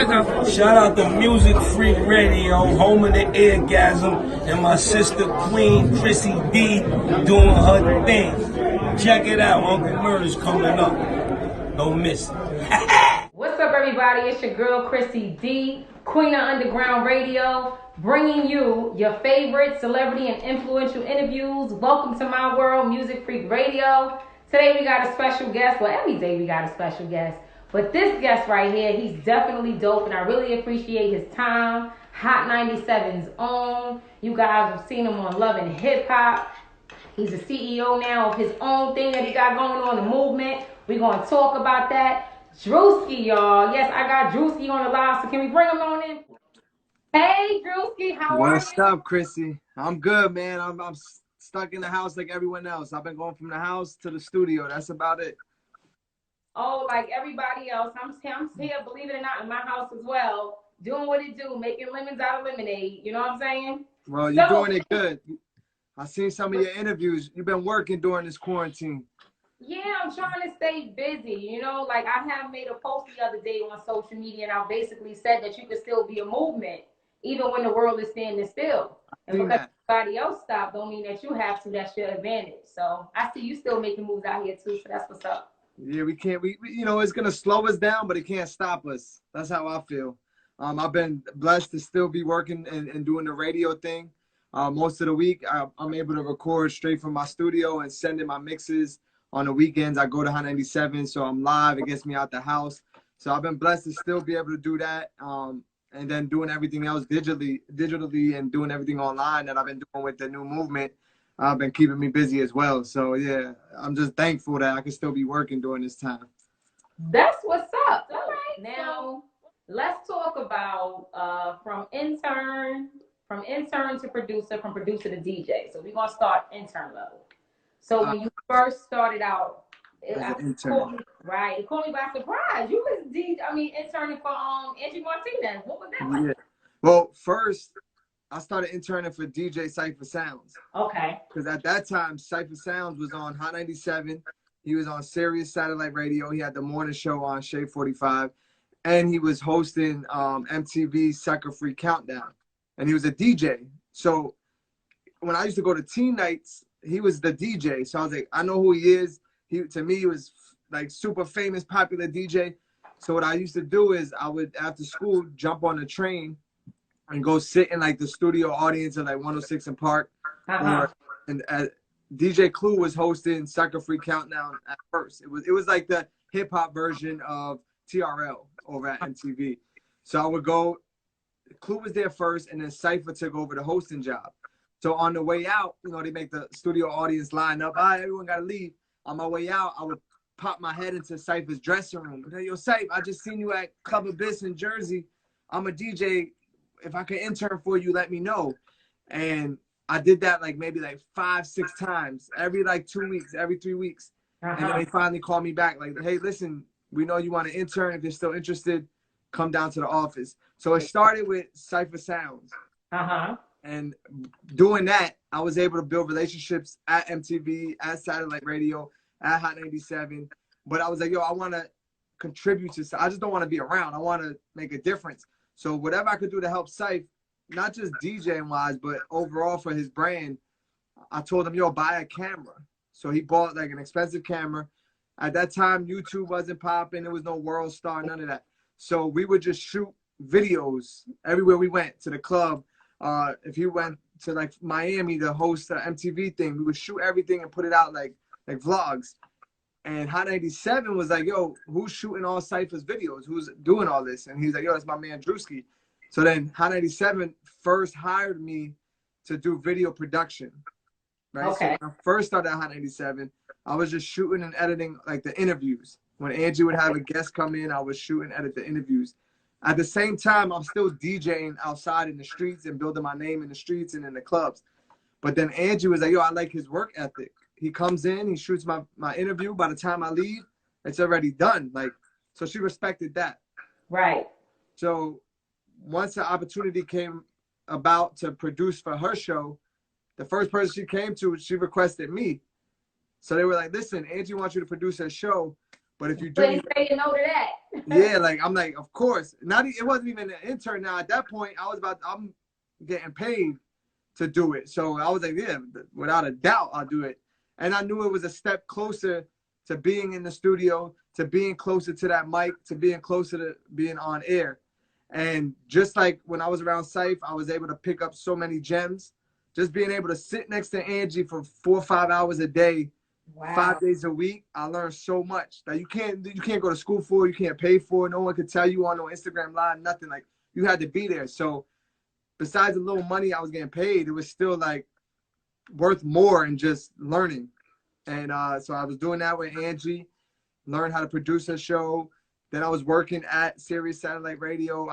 Shout out to Music Freak Radio, home of the Eargasm, and my sister Queen Krissy D doing her thing. Check it out, Uncle Murder's coming up. Don't miss it. What's up, everybody? It's your girl Krissy D, Queen of Underground Radio, bringing you your favorite celebrity and influential interviews. Welcome to my world, Music Freak Radio. Today we got a special guest. Well, every day we got a special guest. But this guest right here, he's definitely dope, and I really appreciate his time. Hot 97's own. You guys have seen him on Love and Hip Hop. He's the CEO now of his own thing that he got going on, the movement. We're going to talk about that. Drewski, y'all. Yes, I got Drewski on the live, so can we bring him on in? Hey, Drewski, how are you? What's up, Krissy? I'm good, man. I'm stuck in the house like everyone else. I've been going from the house to the studio. That's about it. Oh, like everybody else. I'm here, believe it or not, in my house as well, doing what it do, making lemons out of lemonade. You know what I'm saying? Well, you're doing it good. I seen some of your interviews. You've been working during this quarantine. Yeah, I'm trying to stay busy. You know, like I have made a post the other day on social media, and I basically said that you could still be a movement even when the world is standing still. And because everybody else stopped, don't mean that you have to. That's your advantage. So I see you still making moves out here too. So that's what's up. Yeah, we can't. We you know, it's gonna slow us down, but it can't stop us. That's how I feel. I've been blessed to still be working and doing the radio thing. Most of the week, I'm able to record straight from my studio and send in my mixes. On the weekends, I go to Hot 97, so I'm live. It gets me out the house. So I've been blessed to still be able to do that. And then doing everything else digitally, and doing everything online that I've been doing with the new movement. Been keeping me busy as well. So yeah, I'm just thankful that I can still be working during this time. That's what's up. All right, now let's talk about from intern to producer, from producer to DJ. So we're gonna start intern level. So when you first started out, it caught me by surprise. You was interning for Angie Martinez. What was that like? Yeah. Well, first I started interning for DJ Cypher Sounds. Okay. Because at that time, Cypher Sounds was on Hot 97. He was on Sirius Satellite Radio. He had the morning show on Shade 45. And he was hosting MTV's Sucker Free Countdown. And he was a DJ. So when I used to go to teen nights, he was the DJ. So I was like, I know who he is. To me, he was like super famous, popular DJ. So what I used to do is I would, after school, jump on the train and go sit in like the studio audience at like 106 and Park. And DJ Clue was hosting Sucker Free Countdown at first. It was like the hip hop version of TRL over at MTV. So I would go, Clue was there first, and then Cypher took over the hosting job. So on the way out, you know, they make the studio audience line up. All right, everyone got to leave. On my way out, I would pop my head into Cypher's dressing room. Hey, yo, Cypher, I just seen you at Club Abyss in Jersey. I'm a DJ. If I could intern for you, let me know. And I did that like maybe like 5-6 times, every like 2 weeks, every 3 weeks. And then they finally called me back like, hey, listen, we know you want to intern. If you're still interested, come down to the office. So it started with Cypher Sounds. And doing that, I was able to build relationships at MTV, at Satellite Radio, at Hot 97. But I was like, yo, I want to contribute to, I just don't want to be around. I want to make a difference. So whatever I could do to help Cypher, not just DJing wise, but overall for his brand, I told him, yo, buy a camera. So he bought like an expensive camera. At that time, YouTube wasn't popping. There was no World Star, none of that. So we would just shoot videos everywhere we went, to the club. If you went to like Miami to host the MTV thing, we would shoot everything and put it out like vlogs. And Hot 97 was like, yo, who's shooting all Cypher's videos? Who's doing all this? And he's like, yo, that's my man Drewski. So then Hot 97 first hired me to do video production. Right. Okay. So when I first started at Hot 97, I was just shooting and editing like the interviews. When Angie would have a guest come in, I would shoot and edit the interviews. At the same time, I'm still DJing outside in the streets and building my name in the streets and in the clubs. But then Angie was like, yo, I like his work ethic. He comes in, he shoots my interview. By the time I leave, it's already done. Like, so she respected that. Right. So once the opportunity came about to produce for her show, the first person she came to, she requested me. So they were like, listen, Angie wants you to produce her show, But if you do, couldn't say no to that. yeah, like I'm like, of course. It wasn't even an intern. Now at that point, I'm getting paid to do it. So I was like, yeah, without a doubt, I'll do it. And I knew it was a step closer to being in the studio, to being closer to that mic, to being closer to being on air. And just like when I was around Syph, I was able to pick up so many gems. Just being able to sit next to Angie for 4 or 5 hours a day, Wow. 5 days a week, I learned so much that you can't go to school for, you can't pay for. No one could tell you on no Instagram Live, nothing. Like, you had to be there. So besides the little money I was getting paid, it was still like worth more in just learning. And so I was doing that with Angie, learned how to produce her show. Then I was working at Sirius Satellite Radio.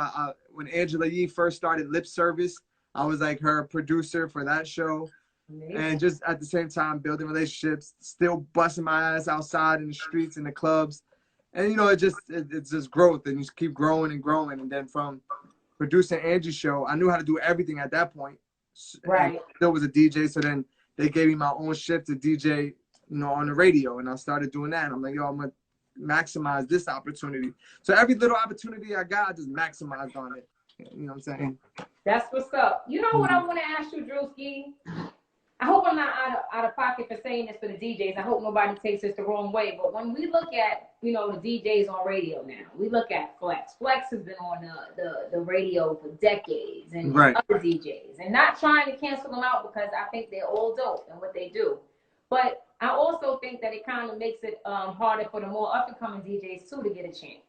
When Angela Yee first started Lip Service, I was like her producer for that show. Amazing. And just at the same time building relationships, still busting my ass outside in the streets, in the clubs. And, you know, it's just growth, and you just keep growing and growing. And then from producing Angie's show, I knew how to do everything at that point. Right. And still was a DJ, so then they gave me my own shift to DJ, you know, on the radio, and I started doing that. And I'm like, yo, I'm gonna maximize this opportunity. So every little opportunity I got, I just maximized on it. You know what I'm saying? That's what's up. You know what I want to ask you, Drewski? I hope I'm not out of pocket for saying this for the DJs. I hope nobody takes this the wrong way. But when we look at, you know, the DJs on radio now, we look at Flex. Flex has been on the radio for decades, and right. other DJs. And not trying to cancel them out, because I think they're all dope in what they do. But I also think that it kind of makes it harder for the more up-and-coming DJs, too, to get a chance.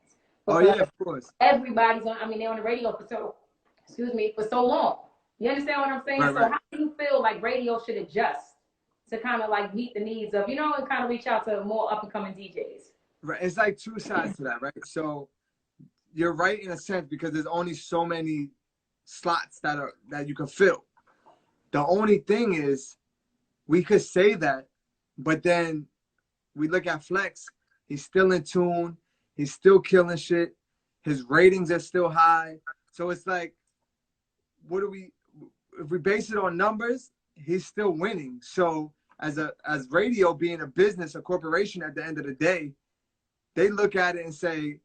Oh, yeah, of course. Everybody's on, they're on the radio for so long. You understand what I'm saying? Right, so right. How do you feel like radio should adjust to kind of like meet the needs of, you know, and kind of reach out to more up-and-coming DJs? Right. It's like two sides to that, right? So you're right in a sense, because there's only so many slots that you can fill. The only thing is, we could say that, but then we look at Flex. He's still in tune. He's still killing shit. His ratings are still high. So it's like, if we base it on numbers, he's still winning. So as radio being a business, a corporation at the end of the day, they look at it and say,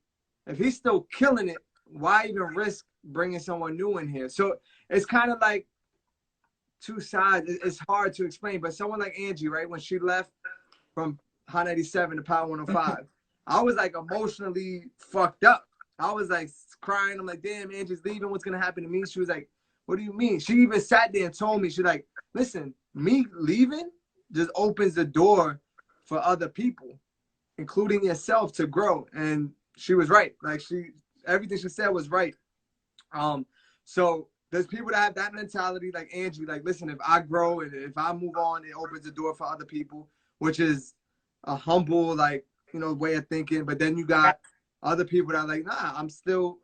if he's still killing it, why even risk bringing someone new in here? So it's kind of like two sides. It's hard to explain, but someone like Angie, right, when she left from Hot 97 to Power 105, I was like emotionally fucked up. I was like crying. I'm like, damn, Angie's leaving. What's going to happen to me? She was like, what do you mean? She even sat there and told me, she's like, listen, me leaving just opens the door for other people, including yourself, to grow. And she was right. Like, everything she said was right. So there's people that have that mentality, like Angie, like, listen, if I grow and if I move on, it opens the door for other people, which is a humble, like, you know, way of thinking. But then you got other people that are like, nah, I'm still,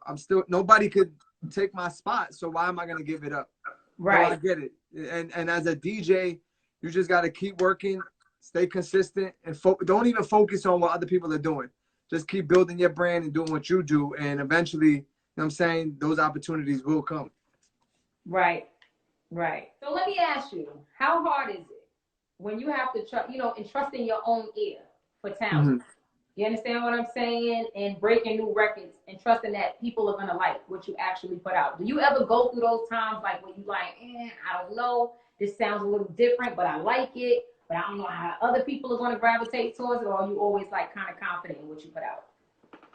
nobody could take my spot, so why am I gonna give it up? Right. So I get it. And as a DJ, you just gotta keep working, stay consistent, and don't even focus on what other people are doing. Just keep building your brand and doing what you do, and eventually, you know what I'm saying, those opportunities will come. Right. So let me ask you, how hard is it when you have to entrust in your own ear for talent? Mm-hmm. You understand what I'm saying? And breaking new records and trusting that people are gonna like what you actually put out. Do you ever go through those times like when you like, I don't know, this sounds a little different, but I like it, but I don't know how other people are gonna gravitate towards it, or are you always like kind of confident in what you put out?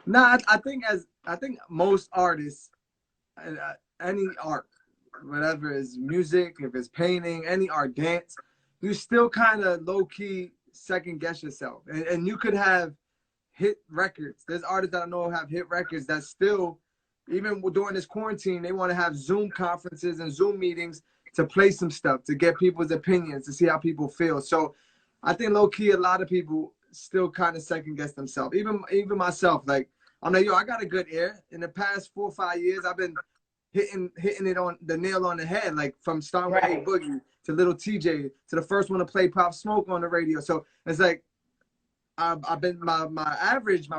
Nah, I think most artists, any art, whatever is music, if it's painting, any art, dance, you still kind of low key second guess yourself, and you could have hit records. There's artists that I know have hit records that still, even during this quarantine, they want to have Zoom conferences and Zoom meetings to play some stuff, to get people's opinions, to see how people feel. So I think low key, a lot of people still kind of second guess themselves. Even myself, like, I'm like, yo, I got a good ear. In the past 4 or 5 years, I've been hitting it on the nail on the head, like from starting with A Boogie to Little TJ to the first one to play Pop Smoke on the radio. So it's like, I've been my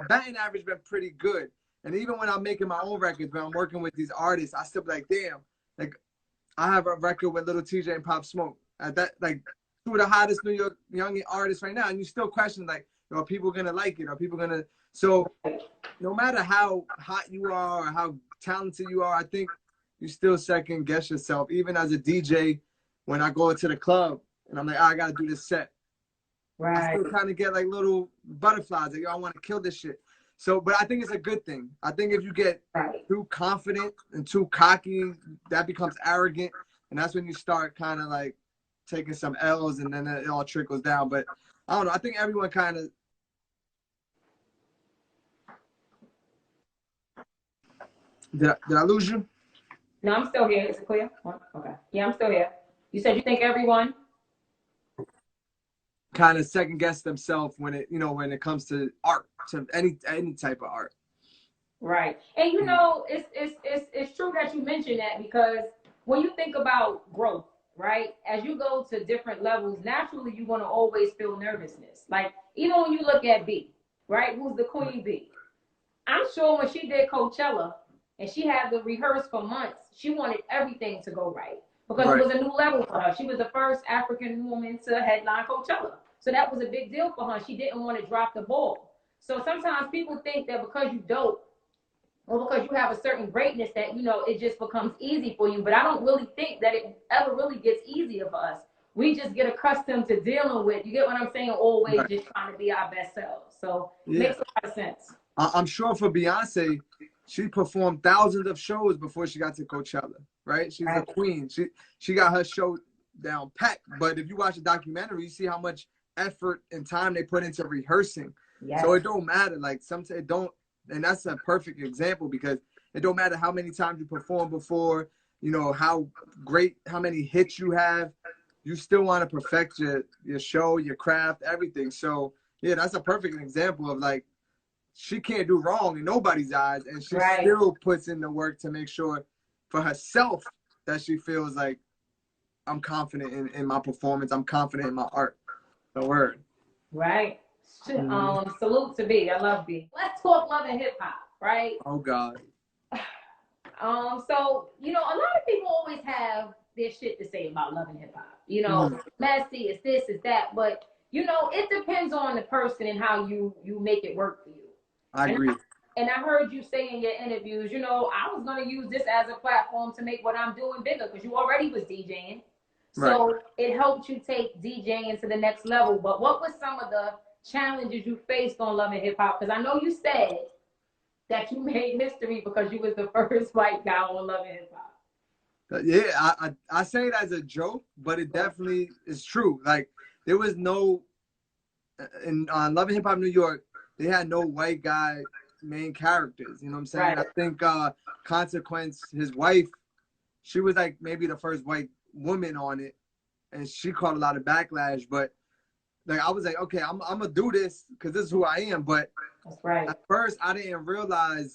batting average been pretty good. And even when I'm making my own records, when I'm working with these artists, I still be like, damn, like I have a record with Little TJ and Pop Smoke. At that, like, two of the hottest New York young artists right now, and you still question, like, Are people gonna like it? Are people gonna? So no matter how hot you are or how talented you are, I think you still second guess yourself. Even as a DJ, when I go into the club and I'm like, I gotta do this set. Right. I still kind of get like little butterflies. Like, yo, I want to kill this shit. So, but I think it's a good thing. I think if you get too confident and too cocky, that becomes arrogant. And that's when you start kind of like taking some L's and then it all trickles down. But I don't know. I think everyone kind of. Did I lose you? No, I'm still here. Is it clear? Okay. Yeah, I'm still here. You said you think everyone kind of second guess themselves when it comes to art, to any type of art. Right. And you know, it's true that you mentioned that, because when you think about growth, right, as you go to different levels, naturally you're going to always feel nervousness. Like, even when you look at B, right, who's the queen B, I'm sure when she did Coachella and she had to rehearse for months, she wanted everything to go right, because it was a new level for her. She was the first African woman to headline Coachella. So that was a big deal for her. She didn't want to drop the ball. So sometimes people think that because you dope or because you have a certain greatness that, you know, it just becomes easy for you. But I don't really think that it ever really gets easier for us. We just get accustomed to dealing with, you get what I'm saying, always just trying to be our best selves. So it makes a lot of sense. I'm sure for Beyonce, she performed thousands of shows before she got to Coachella, right? She's a queen. She got her show down pat. But if you watch the documentary, you see how much effort and time they put into rehearsing. So it don't matter. Like, sometimes it don't, and that's a perfect example, because it don't matter how many times you perform before, you know, how many hits you have, you still want to perfect your show, your craft, everything. So yeah, that's a perfect example of, like, she can't do wrong in nobody's eyes, and she still puts in the work to make sure for herself that she feels like, I'm confident in my performance, I'm confident in my art. The word. Right. Salute to B. I love B. Let's talk love and hip hop, right? Oh God. So, you know, a lot of people always have their shit to say about love and hip hop. You know, messy, it's this, it's that, but you know, it depends on the person and how you make it work for you. I agree. And I heard you say in your interviews, you know, I was going to use this as a platform to make what I'm doing bigger, because you already was DJing. So it helped you take DJing to the next level. But what were some of the challenges you faced on Love and Hip Hop? Because I know you said that you made history because you was the first white guy on Love and Hip Hop. Yeah, I say it as a joke, but it definitely is true. Like, there was no, on Love and Hip Hop New York, they had no white guy main characters. You know what I'm saying? I think Consequence, his wife, she was like maybe the first white woman on it, and she caught a lot of backlash. But like, I was like, okay, I'm gonna do this because this is who I am. But at first, I didn't realize,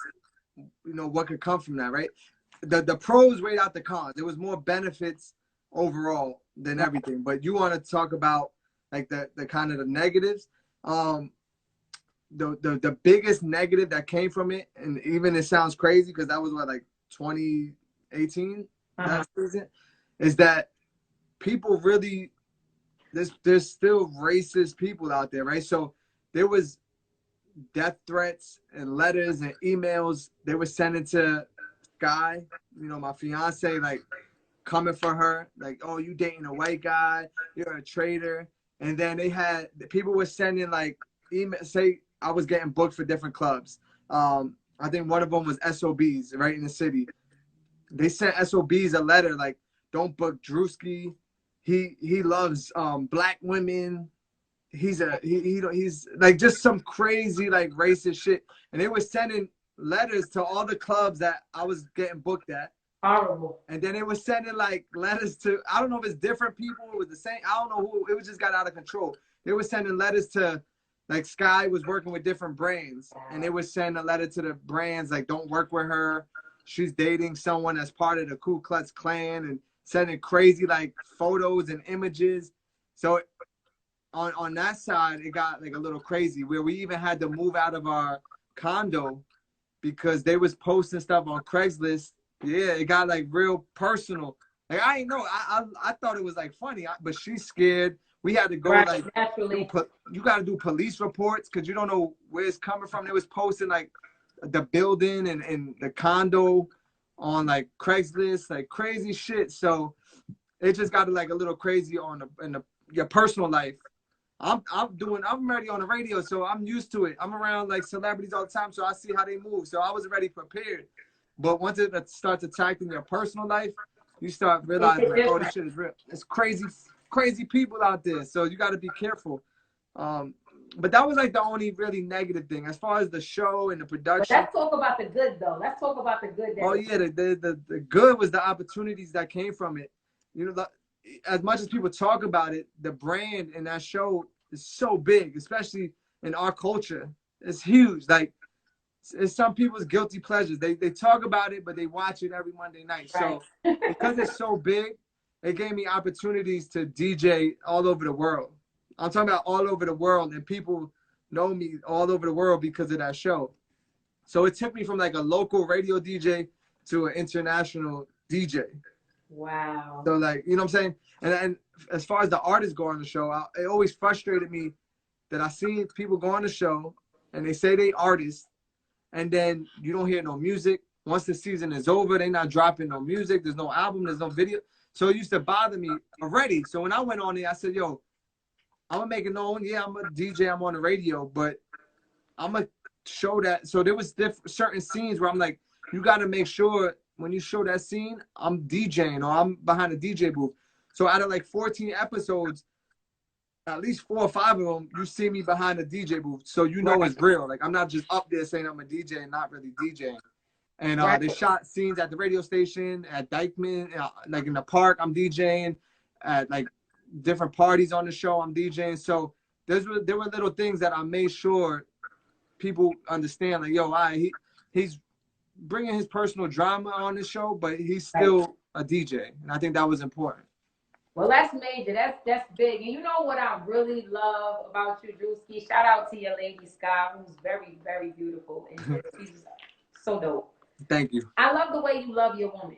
you know, what could come from that. Right? The pros weighed out the cons. There was more benefits overall than everything. But you want to talk about like the kind of the negatives. The biggest negative that came from it, and even it sounds crazy because that was what, like 2018 that season, is that people really, there's still racist people out there, right? So there was death threats and letters and emails they were sending to Sky, you know, my fiance, like coming for her, like, oh, you dating a white guy, you're a traitor. And then people were sending like email, say I was getting booked for different clubs. I think one of them was SOBs right in the city. They sent SOBs a letter like, don't book Drewski. He loves black women. He's like just some crazy like racist shit. And they were sending letters to all the clubs that I was getting booked at. Horrible. And then they were sending like letters to, I don't know if it's different people, it was the same, I don't know who, it was just got out of control. They were sending letters to, like, Sky was working with different brands, and they would send a letter to the brands like, don't work with her, she's dating someone that's part of the Ku Klux Klan, and sending crazy like photos and images. So on that side, it got like a little crazy, where we even had to move out of our condo because they was posting stuff on Craigslist. Yeah, it got like real personal. Like, I didn't know. I thought it was like funny, but she's scared. We had to go Right, like naturally. you got to do police reports because you don't know where it's coming from. They was posting like the building and the condo on like Craigslist, like crazy shit. So it just got like a little crazy on your personal life. I'm already on the radio, so I'm used to it. I'm around like celebrities all the time, so I see how they move. So I was already prepared. But once it starts attacking your personal life, you start realizing like, oh, this shit is real. It's crazy people out there. So you got to be careful. But that was like the only really negative thing as far as the show and the production. But let's talk about the good though. Let's talk about the good. Oh yeah, the good was the opportunities that came from it. You know, as much as people talk about it, the brand in that show is so big, especially in our culture. It's huge. Like it's some people's guilty pleasures. They talk about it, but they watch it every Monday night. Right. So because it's so big, it gave me opportunities to DJ all over the world. I'm talking about all over the world, and people know me all over the world because of that show. So it took me from like a local radio DJ to an international DJ. Wow. So like, you know what I'm saying? And as far as the artists go on the show, it always frustrated me that I see people go on the show and they say they artists, and then you don't hear no music. Once the season is over, they not dropping no music. There's no album. There's no video. So it used to bother me already. So when I went on there, I said, yo, I'm going to make it known. Yeah, I'm a DJ. I'm on the radio. But I'm going to show that. So there was certain scenes where I'm like, you got to make sure when you show that scene, I'm DJing or I'm behind a DJ booth. So out of like 14 episodes, at least 4 or 5 of them, you see me behind a DJ booth. So you know it's real. Like I'm not just up there saying I'm a DJ and not really DJing. And they shot scenes at the radio station, at Dykeman, like in the park, I'm DJing, at like different parties on the show, I'm DJing. So there were little things that I made sure people understand, like, yo, he's bringing his personal drama on the show, but he's still a DJ. And I think that was important. Well, that's major. That's big. And you know what I really love about you, Drewski? Shout out to your lady, Sky, who's very, very beautiful. And she's so dope. Thank you. I love the way you love your woman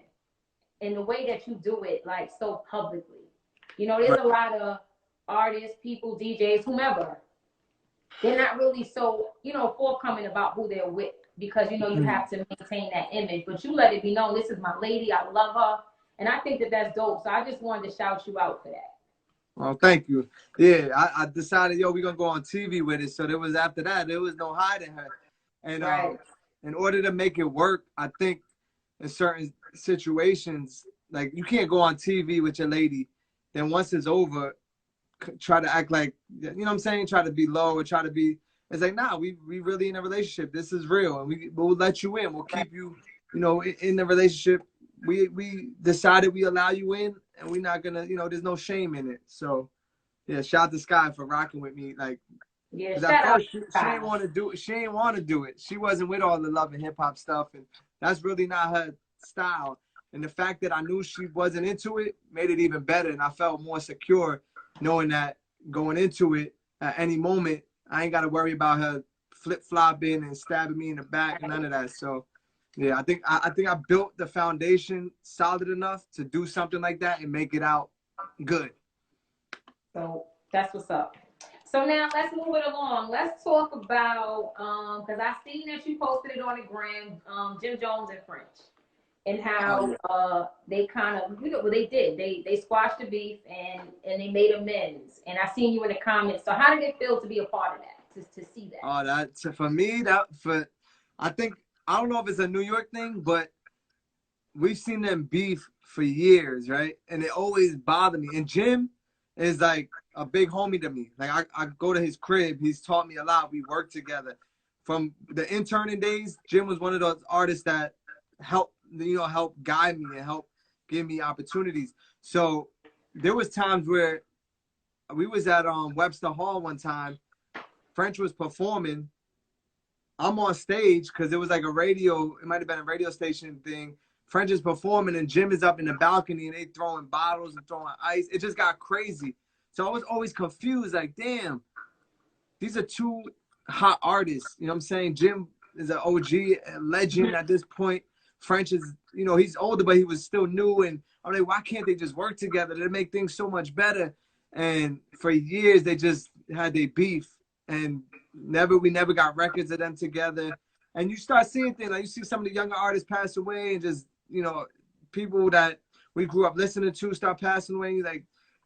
and the way that you do it, like, so publicly. You know, there's a lot of artists, people, DJs, whomever. They're not really so, you know, forthcoming about who they're with because, you know, you have to maintain that image. But you let it be known, this is my lady, I love her. And I think that that's dope. So I just wanted to shout you out for that. Well, thank you. Yeah, I decided, yo, we're going to go on TV with it. So after that, there was no hiding her. And in order to make it work, I think in certain situations, like you can't go on TV with your lady. Then once it's over, try to act like, you know what I'm saying? Try to be low or try to be, it's like, nah, we really in a relationship. This is real. And we'll let you in. We'll keep you, you know, in the relationship. We decided we allow you in and we're not going to, you know, there's no shame in it. So, yeah, shout out to Sky for rocking with me. Like, yeah, shout out she didn't want to do it. She didn't want to do it. She wasn't with all the love and hip hop stuff. And that's really not her style. And the fact that I knew she wasn't into it made it even better. And I felt more secure knowing that going into it at any moment, I ain't got to worry about her flip-flopping and stabbing me in the back and none of that. So, yeah, I think I built the foundation solid enough to do something like that and make it out good. So that's what's up. So now let's move it along. Let's talk about, because I seen that you posted it on the gram, Jim Jones and French, and how they kind of, you know, what they did. They squashed the beef and they made amends. And I seen you in the comments. So how did it feel to be a part of that, to see that? Oh, for me, I think, I don't know if it's a New York thing, but we've seen them beef for years, right? And it always bothered me. And Jim is like a big homie to me. Like I go to his crib. He's taught me a lot. We work together. From the interning days, Jim was one of those artists that help guide me and help give me opportunities. So there was times where we was at Webster Hall one time. French was performing. I'm on stage because it was like it might have been a radio station thing. French is performing and Jim is up in the balcony and they throwing bottles and throwing ice. It just got crazy. So I was always confused, like, damn, these are two hot artists. You know what I'm saying? Jim is an OG, a legend at this point. French is, you know, he's older, but he was still new. And I'm like, why can't they just work together to make things so much better? And for years they just had their beef, and we never got records of them together. And you start seeing things like you see some of the younger artists pass away, and just, you know, people that we grew up listening to start passing away. You're like,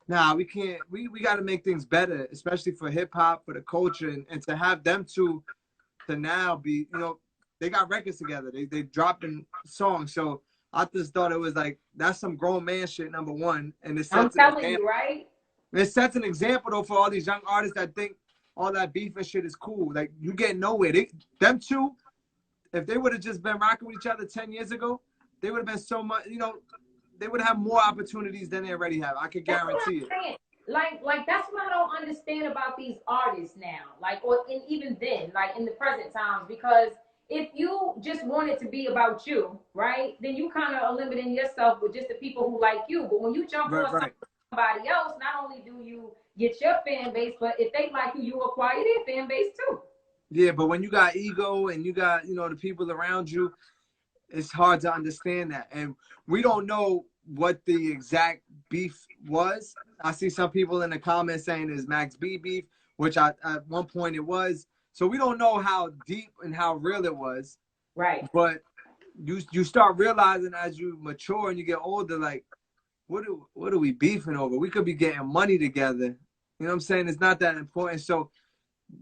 nah, we can't. We got to make things better, especially for hip hop, for the culture, and to have them two to now be, you know, they got records together. They dropping songs. So I just thought it was like, that's some grown man shit, number one. And I'm telling you, right? It sets an example though for all these young artists that think all that beef and shit is cool. Like, you get nowhere. Them two, if they would have just been rocking with each other 10 years ago, they would have been so much, you know, they would have more opportunities than they already have. I could guarantee it. Like that's what I don't understand about these artists now. Like, or and even then, like in the present times, because if you just want it to be about you, right, then you kind of are limiting yourself with just the people who like you. But when you jump on somebody else, not only do you get your fan base, but if they like you, you acquire their fan base too. Yeah, but when you got ego and you got, you know, the people around you, it's hard to understand that. And we don't know what the exact beef was. I see some people in the comments saying it's Max B beef, which at one point it was. So we don't know how deep and how real it was. Right. But you start realizing as you mature and you get older, like, what are we beefing over? We could be getting money together. You know what I'm saying? It's not that important. So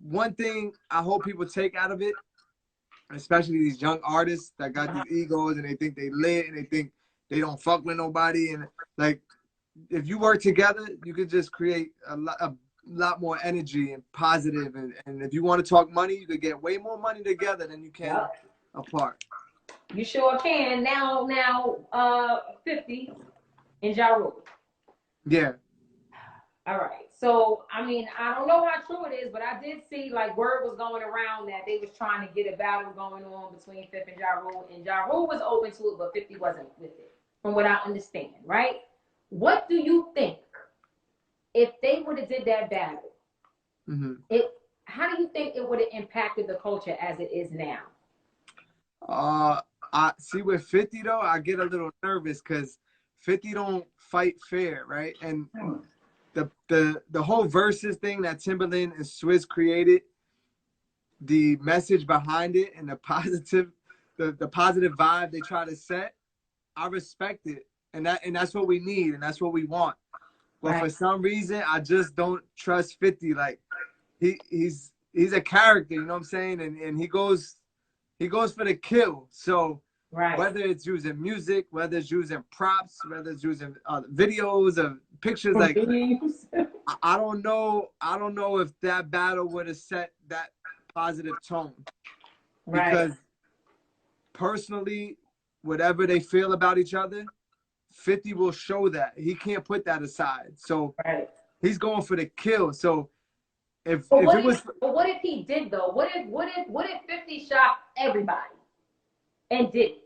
one thing I hope people take out of it, especially these young artists that got these egos and they think they lit and they think they don't fuck with nobody, and like, if you work together, you could just create a lot more energy and positive. And if you want to talk money, you could get way more money together than you can apart. You sure can. Now, 50 and Ja Rule. Yeah. All right. So, I mean, I don't know how true it is, but I did see, like, word was going around that they was trying to get a battle going on between 50 and Ja Rule. And Ja Rule was open to it, but 50 wasn't with it, from what I understand, right? What do you think if they would have did that battle? How do you think it would have impacted the culture as it is now? I see with 50 though, I get a little nervous because 50 don't fight fair, right? And the whole versus thing that Timberland and Swizz created, the message behind it and the positive vibe they try to set, I respect it. And that's what we need and that's what we want. But for some reason, I just don't trust 50. Like, he's a character, you know what I'm saying? And he goes for the kill. So whether it's using music, whether it's using props, whether it's using videos of pictures, like, I don't know if that battle would have set that positive tone. Because personally, whatever they feel about each other, 50 will show that. He can't put that aside. So he's going for the kill. So what if he did though? What if 50 shot everybody and did it?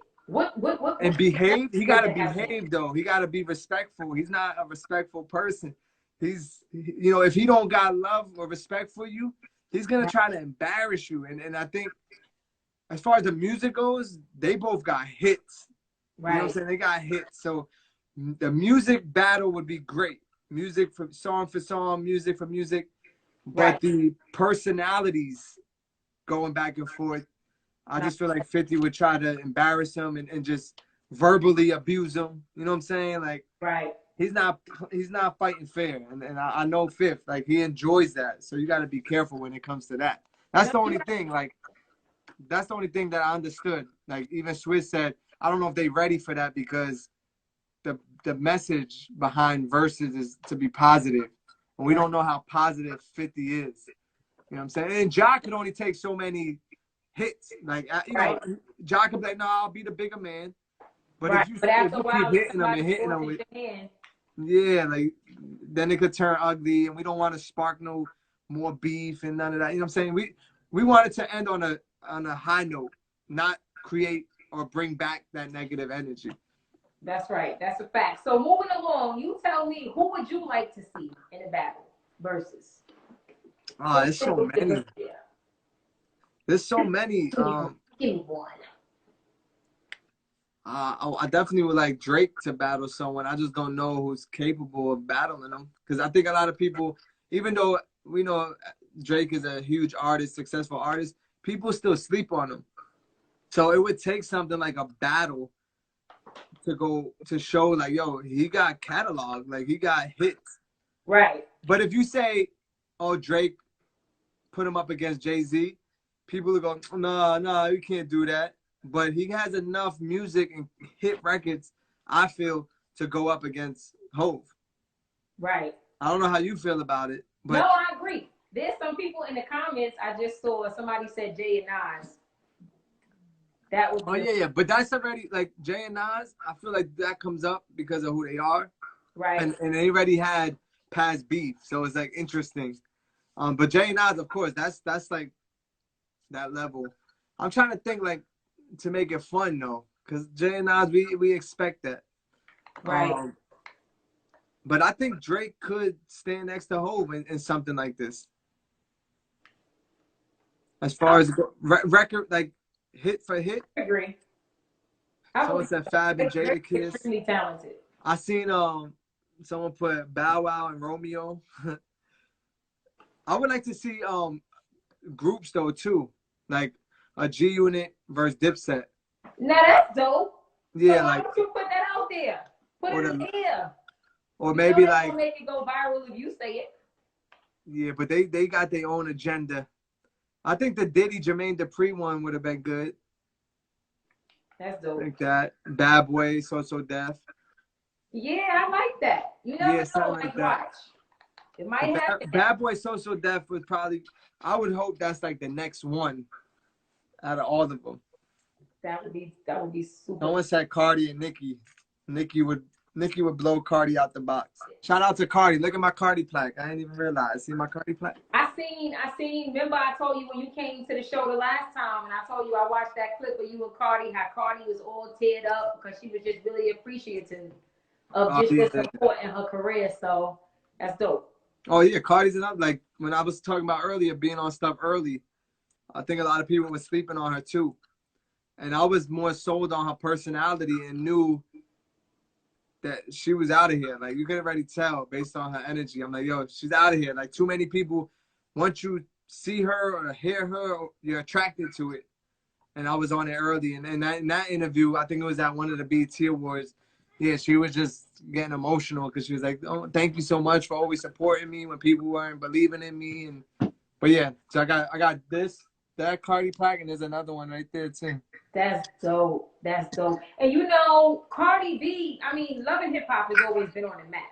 And behave? He gotta behave though. He gotta be respectful. He's not a respectful person. He's, you know, if he don't got love or respect for you, he's gonna try to embarrass you. And I think as far as the music goes, they both got hits. You know what I'm saying? They got hits. So the music battle would be great. Music for song, music for music. But the personalities going back and forth, I just feel like 50 would try to embarrass him and just verbally abuse him. You know what I'm saying? Like, he's not fighting fair. And I know Fifth, like, he enjoys that. So you got to be careful when it comes to that. That's the only thing. Like, that's the only thing that I understood. Like, even Swizz said, I don't know if they ready for that because the message behind verses is to be positive. And we don't know how positive 50 is. You know what I'm saying? And Ja could only take so many hits. Like, you know, Ja could be like, no, I'll be the bigger man. But if you keep hitting them and hitting them with, like, then it could turn ugly, and we don't want to spark no more beef and none of that. You know what I'm saying? We want it to end on a high note, not create or bring back that negative energy. That's right. That's a fact. So moving along, you tell me, who would you like to see in a battle versus? Oh, there's so many. There's so many. Give me one. I definitely would like Drake to battle someone. I just don't know who's capable of battling him. Because I think a lot of people, even though we know Drake is a huge artist, successful artist, people still sleep on him. So it would take something like a battle to go to show like, yo, he got catalog, like he got hits. Right. But if you say, oh, Drake put him up against Jay-Z, people are going, no, you can't do that. But he has enough music and hit records, I feel, to go up against Hove. Right. I don't know how you feel about it. But no, I agree. There's some people in the comments, I just saw somebody said Jay and Nas. That would be. Oh, yeah. But that's already, like, Jay and Nas, I feel like that comes up because of who they are. Right. And they already had past beef. So it's, like, interesting. But Jay and Nas, of course, that's like that level. I'm trying to think, like, to make it fun though, because Jay and Nas, we expect that. Right. But I think Drake could stand next to Hove in something like this. As far as record, like hit for hit. I agree. So it's that Fab and Jada Kiss. Extremely talented. I seen someone put Bow Wow and Romeo. I would like to see groups though too, like a G Unit versus Dipset. Now that's dope. Yeah, so why like don't you put that out there? Put it in the air. Or maybe like make it go viral if you say it. Yeah, but they got their own agenda. I think the Diddy Jermaine Dupri one would have been good. That's dope. Like that. Bad Boy, So Def. Yeah, I like that. You never know, like that. Watch. It might happen. Bad Boy, So Def was probably. I would hope that's like the next one out of all of them. That would be super. No one said Cardi and Nicki. Nicki would blow Cardi out the box. Shout out to Cardi. Look at my Cardi plaque. I didn't even realize. See my Cardi plaque? I seen. Remember I told you when you came to the show the last time, and I told you I watched that clip of you and Cardi, how Cardi was all teared up because she was just really appreciative of just the support in her career. So that's dope. Oh yeah, Cardi's enough. Like when I was talking about earlier, being on stuff early, I think a lot of people were sleeping on her too. And I was more sold on her personality and knew that she was out of here. Like you could already tell based on her energy. I'm like, yo, she's out of here. Like too many people, once you see her or hear her, you're attracted to it. And I was on it early. And in that interview, I think it was at one of the BET Awards. Yeah, she was just getting emotional because she was like, oh, thank you so much for always supporting me when people weren't believing in me. But yeah, so I got that Cardi plaque, and there's another one right there too. That's dope. That's dope. And you know, Cardi B, I mean, Love and Hip Hop has always been on the map.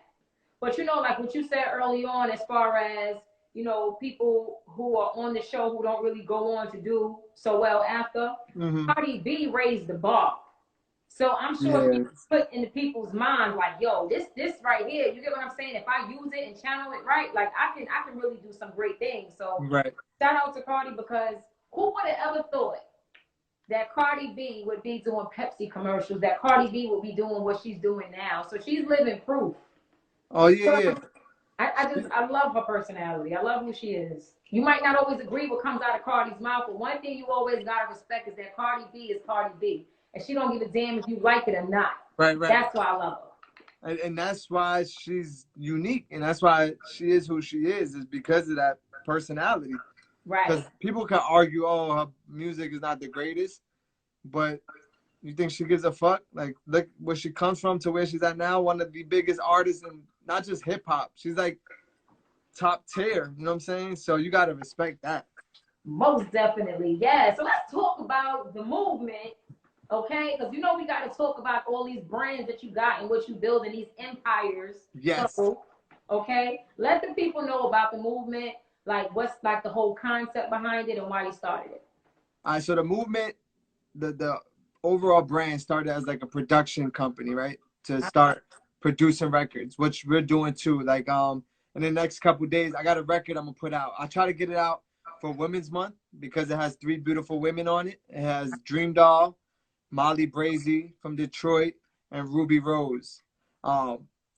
But you know, like what you said early on, as far as, you know, people who are on the show who don't really go on to do so well after, Cardi B raised the bar. So I'm sure it's put in the people's minds like, yo, this right here, you get what I'm saying? If I use it and channel it right, like I can really do some great things. So shout out to Cardi, because who would have ever thought that Cardi B would be doing Pepsi commercials, that Cardi B would be doing what she's doing now? So she's living proof. Oh yeah. I love her personality. I love who she is. You might not always agree what comes out of Cardi's mouth, but one thing you always gotta respect is that Cardi B is Cardi B. And she don't give a damn if you like it or not. Right. That's why I love her. And that's why she's unique. And that's why she is who she is because of that personality. Right. Because people can argue, oh, her music is not the greatest. But you think she gives a fuck? Like, look where she comes from to where she's at now. One of the biggest artists in not just hip hop. She's like top tier. You know what I'm saying? So you got to respect that. Most definitely. Yeah. So let's talk about the movement. Okay, because you know we got to talk about all these brands that you got and what you build in these empires. Yes. So, okay, let the people know about the movement, like what's like the whole concept behind it and why you started it. All right, so the movement, the overall brand started as like a production company, right? To start producing records, which we're doing too. Like in the next couple of days, I got a record I'm gonna put out. I try to get it out for Women's Month because it has 3 beautiful women on it. It has Dream Doll, Molly Brazy from Detroit, and Ruby Rose.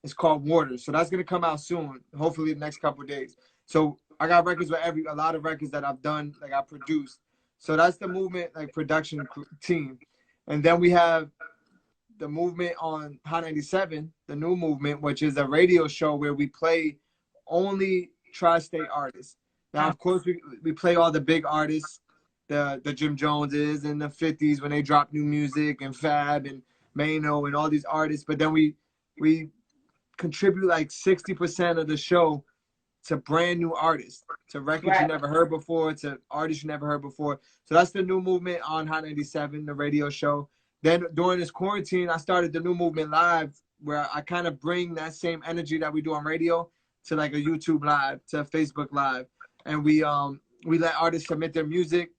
It's called Water. So that's going to come out soon, hopefully the next couple of days. So I got records with a lot of records that I've done, like I produced. So that's the movement, like production team. And then we have the movement on Hot 97, the new movement, which is a radio show where we play only tri-state artists. Now, of course, we play all the big artists, the Jim Joneses and the 50s when they drop new music, and Fab and Mano and all these artists. But then we contribute like 60% of the show to brand new artists, to records you never heard before, to artists you never heard before. So that's the new movement on Hot 97, the radio show. Then during this quarantine, I started the new movement live, where I kind of bring that same energy that we do on radio to like a YouTube live, to a Facebook live. And we let artists submit their music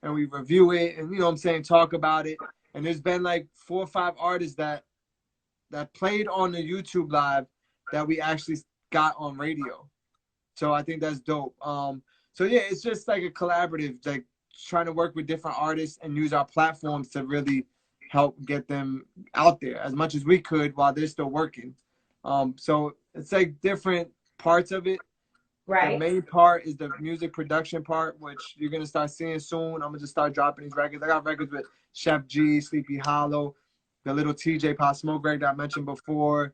and we review it and, you know what I'm saying, talk about it. And there's been like 4 or 5 artists that played on the YouTube live that we actually got on radio. So I think that's dope. So yeah, it's just like a collaborative, like trying to work with different artists and use our platforms to really help get them out there as much as we could while they're still working. So it's like different parts of it. Right. The main part is the music production part, which you're gonna start seeing soon. I'm gonna just start dropping these records. I got records with Chef G, Sleepy Hollow, the little TJ Pop Smoke record that I mentioned before.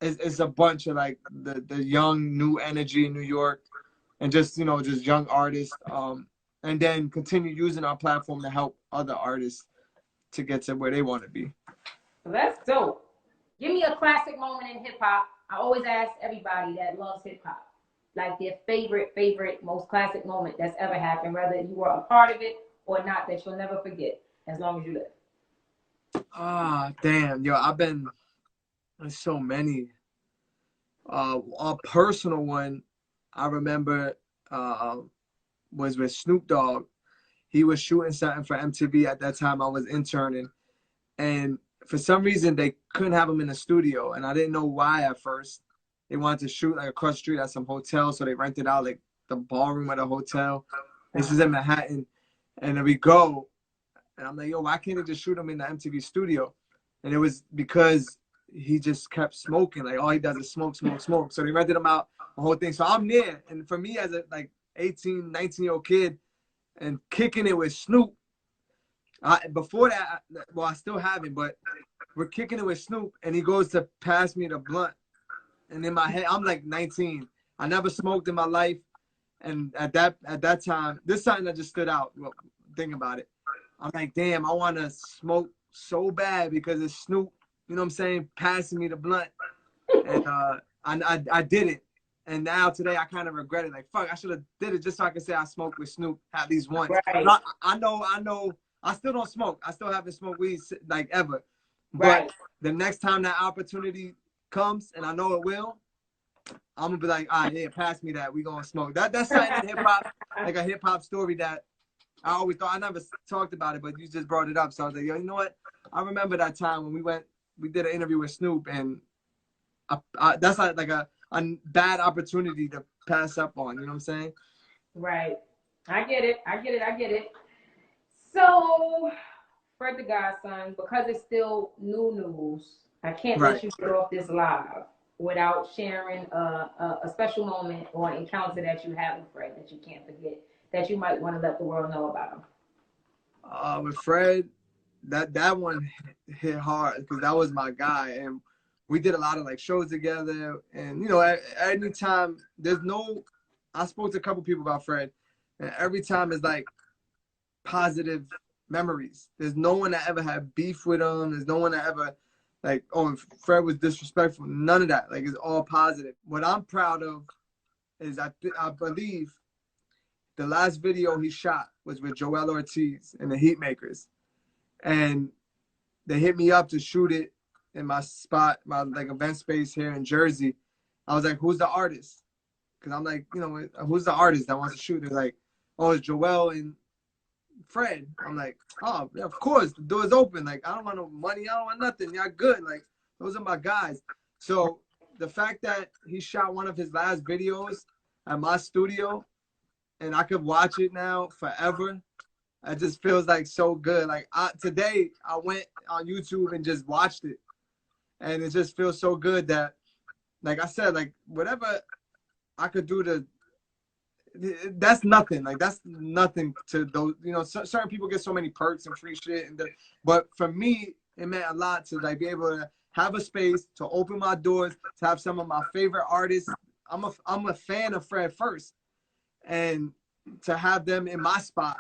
It's a bunch of like the young new energy in New York, and just, you know, just young artists. And then continue using our platform to help other artists to get to where they want to be. That's dope. Give me a classic moment in hip hop. I always ask everybody that loves hip hop, like their favorite, most classic moment that's ever happened, whether you were a part of it or not, that you'll never forget as long as you live. Damn, yo, there's so many. A personal one I remember was with Snoop Dogg. He was shooting something for MTV at that time. I was interning, and for some reason they couldn't have him in the studio, and I didn't know why at first. They wanted to shoot like across the street at some hotel, so they rented out like the ballroom at a hotel. This is in Manhattan, and then we go, and I'm like, yo, why can't they just shoot him in the MTV studio? And it was because he just kept smoking. Like, all he does is smoke. So they rented him out, the whole thing. So I'm there, and for me as a like 18, 19-year-old kid, and kicking it with Snoop. Before that, well, I still haven't, but we're kicking it with Snoop, and he goes to pass me the blunt. And in my head, I'm like 19. I never smoked in my life. And at that time, this is something that just stood out. Well, think about it. I'm like, damn, I want to smoke so bad because it's Snoop, you know what I'm saying, passing me the blunt. And I did it. And now today I kind of regret it. Like, fuck, I should have did it just so I could say I smoked with Snoop at least once. Right. I know. I still don't smoke. I still haven't smoked weed like ever. Right. But the next time that opportunity comes, and I know it will, I'm gonna be like, all right, yeah, pass me that. We gonna smoke. That's something in hip hop, like a hip hop story that I always thought. I never talked about it, but you just brought it up. So I was like, yo, you know what? I remember that time when we did an interview with Snoop, and that's like a bad opportunity to pass up on. You know what I'm saying? Right. I get it. So, Fred the Godson, because it's still new news, I can't let you get off this live without sharing a special moment or encounter that you had with Fred that you can't forget, that you might want to let the world know about him. With Fred, that one hit hard because that was my guy, and we did a lot of like shows together. And you know, anytime I spoke to a couple people about Fred, and every time it's like positive memories. There's no one that ever had beef with him. There's no one that ever like, oh, Fred was disrespectful. None of that. Like, it's all positive. What I'm proud of is I believe the last video he shot was with Joel Ortiz and the Heatmakers. And they hit me up to shoot it in my spot, my like event space here in Jersey. I was like, who's the artist? Because I'm like, you know, who's the artist that wants to shoot? They're like, oh, it's Joel and Fred. I'm like, oh, yeah, of course, the door's open. Like, I don't want no money. I don't want nothing. Y'all good. Like, those are my guys. So the fact that he shot one of his last videos at my studio and I could watch it now forever, it just feels like so good. Like, today I went on YouTube and just watched it. And it just feels so good that, like I said, like, whatever I could do that's nothing. Like, that's nothing to those, you know, certain people get so many perks and free shit. But for me, It meant a lot to like be able to have a space to open my doors, to have some of my favorite artists. I'm a fan of Fred first, and to have them in my spot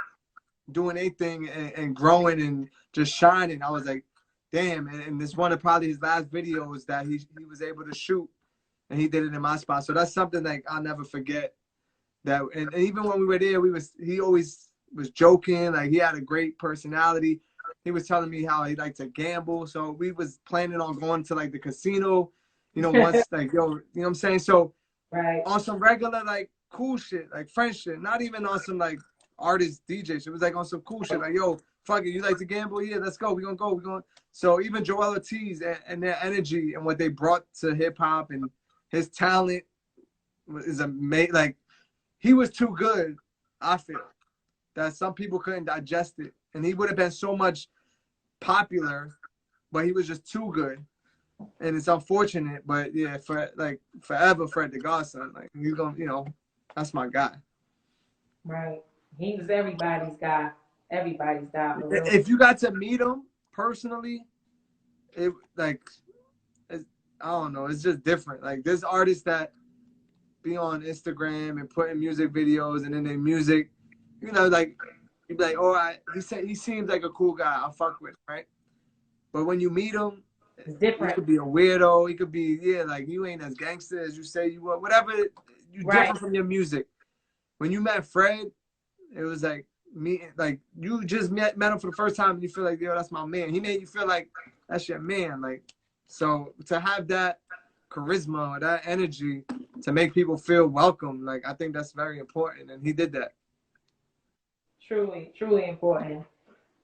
doing anything and growing and just shining. I was like, damn. And this one of probably his last videos that he was able to shoot, and he did it in my spot. So that's something like I'll never forget. That and even when we were there, he always was joking. Like he had a great personality. He was telling me how he liked to gamble. So we was planning on going to like the casino, you know, once like, yo, you know what I'm saying? So right. On some regular, like cool shit, like French shit, not even on some like artist DJ shit. It was like on some cool shit. Like, yo, fuck it, you like to gamble? Yeah, let's go. We're gonna go. We're going. So even Joel Ortiz and their energy and what they brought to hip hop and his talent is amazing. Like he was too good, I feel, that some people couldn't digest it. And he would have been so much popular, but he was just too good. And it's unfortunate, but yeah, for like forever, Fred the Godson. Like he's gonna, you know, that's my guy. Right. He was everybody's guy. Everybody's guy. For real. If you got to meet him personally, it like, I don't know, it's just different. Like there's artists that be on Instagram and putting music videos, and then their music, you know, like you'd be like, all right, he seems like a cool guy. I'll fuck with him, right? But when you meet him, it's different. He could be a weirdo. He could be, yeah, like you ain't as gangster as you say you were. Whatever, you different from your music. When you met Fred, it was like like you just met him for the first time and you feel like, yo, that's my man. He made you feel like that's your man. Like, so to have that charisma or that energy to make people feel welcome, like I think that's very important, and he did that. Truly, truly important.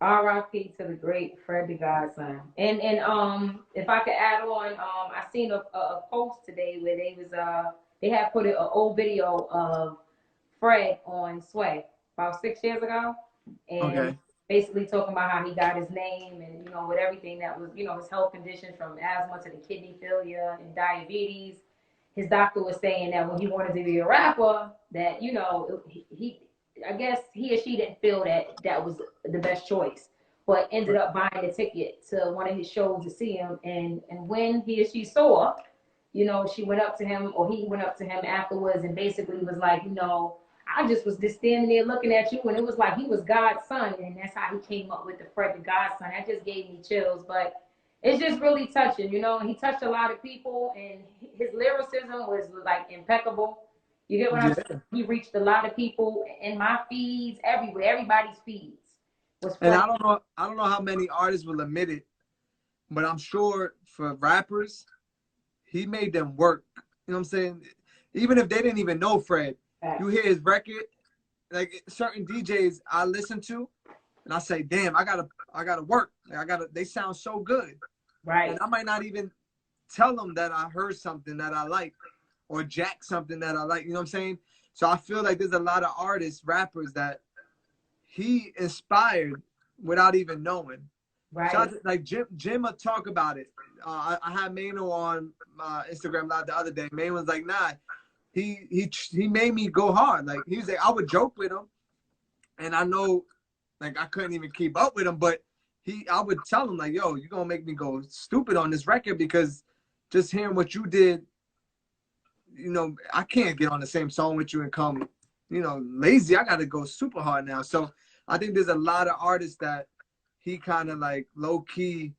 R.I.P. to the great Fred the Godson. And if I could add on, I seen a post today where they had put an old video of Fred on Sway about 6 years ago, and basically talking about how he got his name and, you know, with everything that was, you know, his health conditions from asthma to the kidney failure and diabetes. His doctor was saying that when he wanted to be a rapper, that, you know, I guess he or she didn't feel that was the best choice, but ended up buying a ticket to one of his shows to see him. And when he or she saw, you know, she went up to him, or he went up to him afterwards and basically was like, you know, I just was just standing there looking at you, and it was like he was God's son, and that's how he came up with the Fred the Godson. That just gave me chills, but it's just really touching, you know. He touched a lot of people, and his lyricism was like impeccable. You get what I'm saying? He reached a lot of people in my feeds, everywhere. Everybody's feeds was Fred. And I don't know how many artists will admit it, but I'm sure for rappers, he made them work. You know what I'm saying? Even if they didn't even know Fred, you hear his record, like certain DJs I listen to, and I say, damn, I gotta work. Like, they sound so good. Right. And I might not even tell them that I heard something that I like or jack something that I like. You know what I'm saying? So I feel like there's a lot of artists, rappers that he inspired without even knowing. Right. So like Jim will talk about it. I had Mano on my Instagram Live the other day. Mano was like, nah, he made me go hard. Like he was like, I would joke with him, and I know like I couldn't even keep up with him, but I would tell him like, yo, you're gonna make me go stupid on this record because just hearing what you did, you know, I can't get on the same song with you and come, you know, lazy. I gotta go super hard now. So I think there's a lot of artists that he kind of like low key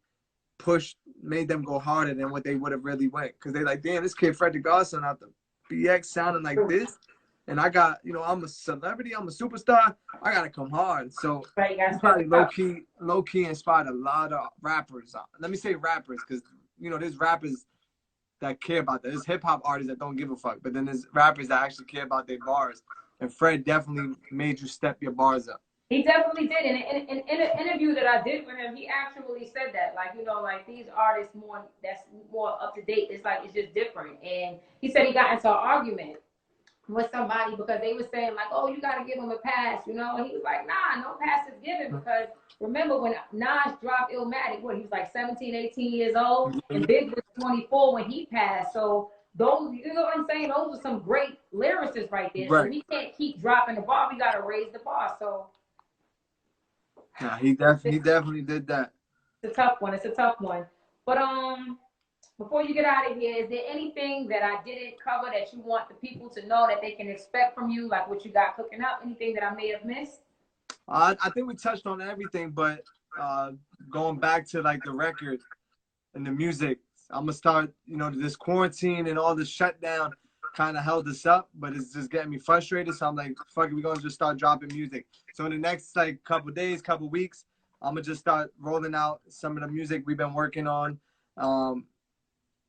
pushed, made them go harder than what they would have really went. Cause they like, damn, this kid Fred the Godson out the BX sounding like this. And I got, you know, I'm a celebrity, I'm a superstar. I gotta come hard. So he probably low key inspired a lot of rappers. Let me say rappers, because you know, there's rappers that care about that. There's hip hop artists that don't give a fuck, but then there's rappers that actually care about their bars. And Fred definitely made you step your bars up. He definitely did. And in an interview that I did with him, he actually said that, like, you know, like these artists that's more up to date. It's like, it's just different. And he said he got into an argument with somebody because they were saying like, oh, you got to give him a pass, you know? And he was like, nah, no pass is given, because remember when Nas dropped Illmatic, he was like 17, 18 years old, and Big was 24 when he passed. So those, you know what I'm saying? Those are some great lyricists right there. Right. So we can't keep dropping the bar. We got to raise the bar. So yeah, he definitely did that. a tough one. It's a tough one. But before you get out of here, is there anything that I didn't cover that you want the people to know that they can expect from you, like what you got cooking up? Anything that I may have missed? I think we touched on everything, but going back to like the record and the music, I'm gonna start. You know, this quarantine and all this shutdown kind of held us up, but it's just getting me frustrated. So I'm like, fuck it, we're gonna just start dropping music. So in the next like couple days, couple weeks, I'm gonna just start rolling out some of the music we've been working on, and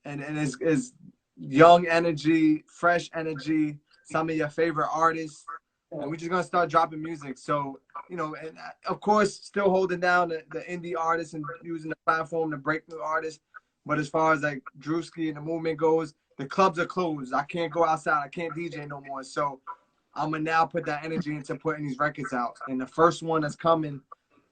it's young energy, fresh energy, some of your favorite artists, and we're just gonna start dropping music. So you know, and of course, still holding down the indie artists and using the platform to break new artists. But as far as like Drewski and the movement goes, the clubs are closed. I can't go outside. I can't DJ no more. So I'm gonna now put that energy into putting these records out. And the first one that's coming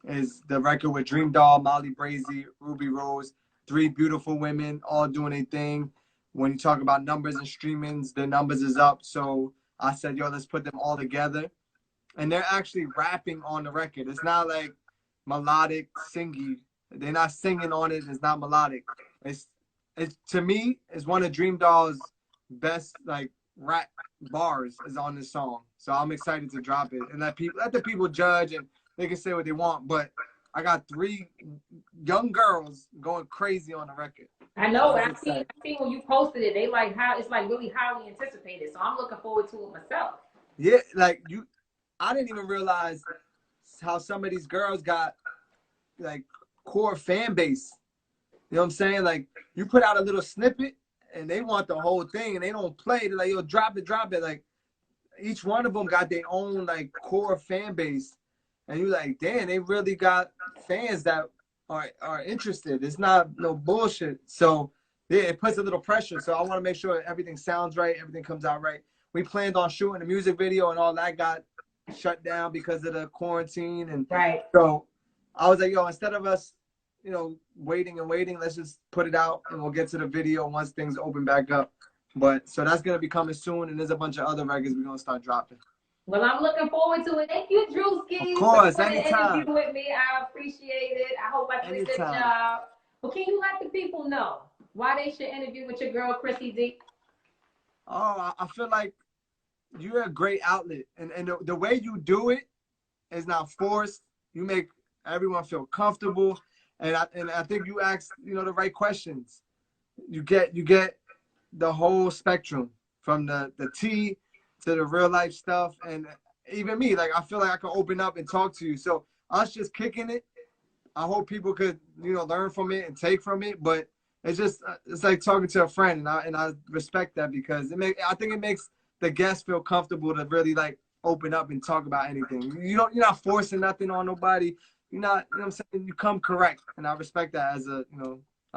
is the record with Dream Doll, Molly Brazy, Ruby Rose, three beautiful women all doing a thing. When you talk about numbers and streamings, the numbers is up. So I said, yo, let's put them all together. And they're actually rapping on the record. It's not like melodic singing. They're not singing on it. It's not melodic. It's to me, it's one of Dream Doll's best like rap bars is on this song. So I'm excited to drop it and let the people judge and they can say what they want. But I got three young girls going crazy on the record. I know, but I seen when you posted it, they like how it's like really highly anticipated. So I'm looking forward to it myself. Yeah, like I didn't even realize how some of these girls got like core fan base. You know what I'm saying? Like you put out a little snippet and they want the whole thing and they don't play. They're like, yo, drop it, drop it. Like each one of them got their own like core fan base. And you're like, damn, they really got fans that are interested. It's not no bullshit. So yeah, it puts a little pressure. So I want to make sure everything sounds right, everything comes out right. We planned on shooting a music video and all that got shut down because of the quarantine. And right. So I was like, yo, instead of us, you know, waiting and waiting, let's just put it out and we'll get to the video once things open back up. But so that's gonna be coming soon, and there's a bunch of other records we're gonna start dropping. Well, I'm looking forward to it. Thank you, Drewski. Of course, for anytime. Interview with me. I appreciate it. I hope I did a good job. Well, can you let the people know why they should interview with your girl, Krissy D? Oh, I feel like you're a great outlet, and the way you do it is not forced. You make everyone feel comfortable, and I think you ask the right questions. You get the whole spectrum from the tea to the real life stuff, and even me, like I feel like I can open up and talk to you. So us just kicking it, I hope people could learn from it and take from it. But it's just it's like talking to a friend, and I respect that because I think it makes the guests feel comfortable to really like open up and talk about anything. You're not forcing nothing on nobody. You're not, what I'm saying? You come correct, and I respect that as a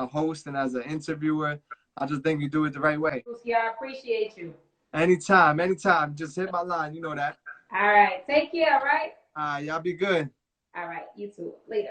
host and as an interviewer. I just think you do it the right way. Yeah, I appreciate you. Anytime. Just hit my line. You know that. All right. Take care, all right? Y'all be good. All right. You too. Later.